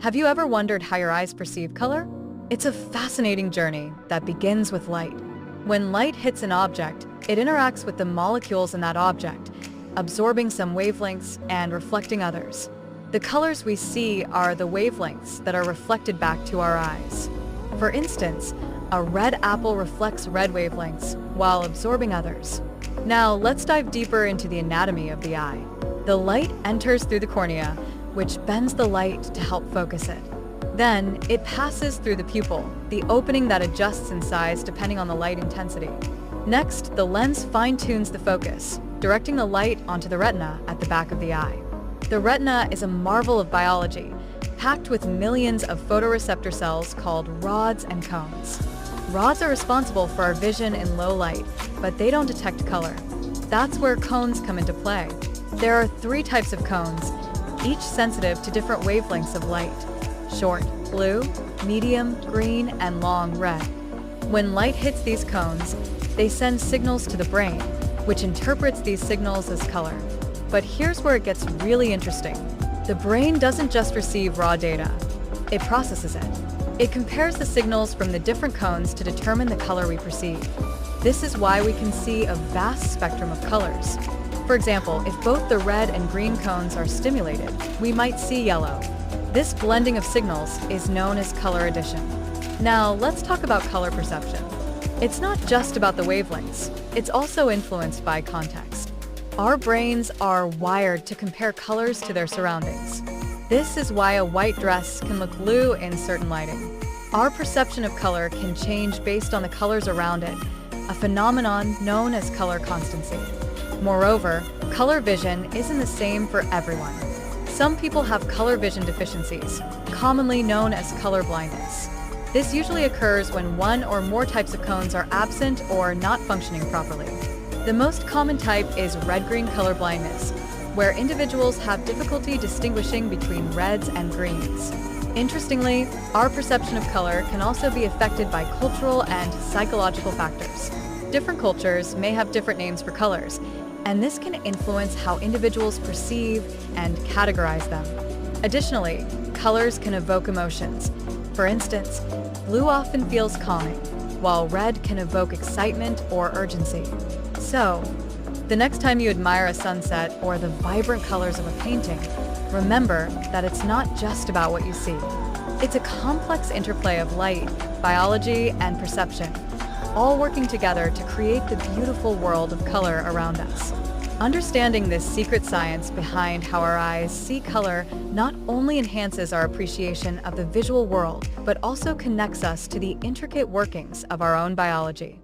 Have you ever wondered how your eyes perceive color? It's a fascinating journey that begins with light. When light hits an object, it interacts with the molecules in that object, absorbing some wavelengths and reflecting others. The colors we see are the wavelengths that are reflected back to our eyes. For instance, a red apple reflects red wavelengths while absorbing others. Now let's dive deeper into the anatomy of the eye. The light enters through the cornea, which bends the light to help focus it. Then, it passes through the pupil, the opening that adjusts in size depending on the light intensity. Next, the lens fine-tunes the focus, directing the light onto the retina at the back of the eye. The retina is a marvel of biology, packed with millions of photoreceptor cells called rods and cones. Rods are responsible for our vision in low light, but they don't detect color. That's where cones come into play. There are 3 types of cones, each sensitive to different wavelengths of light: short, blue, medium, green, and long, red. When light hits these cones, they send signals to the brain, which interprets these signals as color. But here's where it gets really interesting. The brain doesn't just receive raw data, it processes it. It compares the signals from the different cones to determine the color we perceive. This is why we can see a vast spectrum of colors. For example, if both the red and green cones are stimulated, we might see yellow. This blending of signals is known as color addition. Now, let's talk about color perception. It's not just about the wavelengths, it's also influenced by context. Our brains are wired to compare colors to their surroundings. This is why a white dress can look blue in certain lighting. Our perception of color can change based on the colors around it, a phenomenon known as color constancy. Moreover, color vision isn't the same for everyone. Some people have color vision deficiencies, commonly known as color blindness. This usually occurs when one or more types of cones are absent or not functioning properly. The most common type is red-green color blindness, where individuals have difficulty distinguishing between reds and greens. Interestingly, our perception of color can also be affected by cultural and psychological factors. Different cultures may have different names for colors, and this can influence how individuals perceive and categorize them. Additionally, colors can evoke emotions. For instance, blue often feels calming, while red can evoke excitement or urgency. So, the next time you admire a sunset or the vibrant colors of a painting, remember that it's not just about what you see. It's a complex interplay of light, biology, and perception, all working together to create the beautiful world of color around us. Understanding this secret science behind how our eyes see color not only enhances our appreciation of the visual world, but also connects us to the intricate workings of our own biology.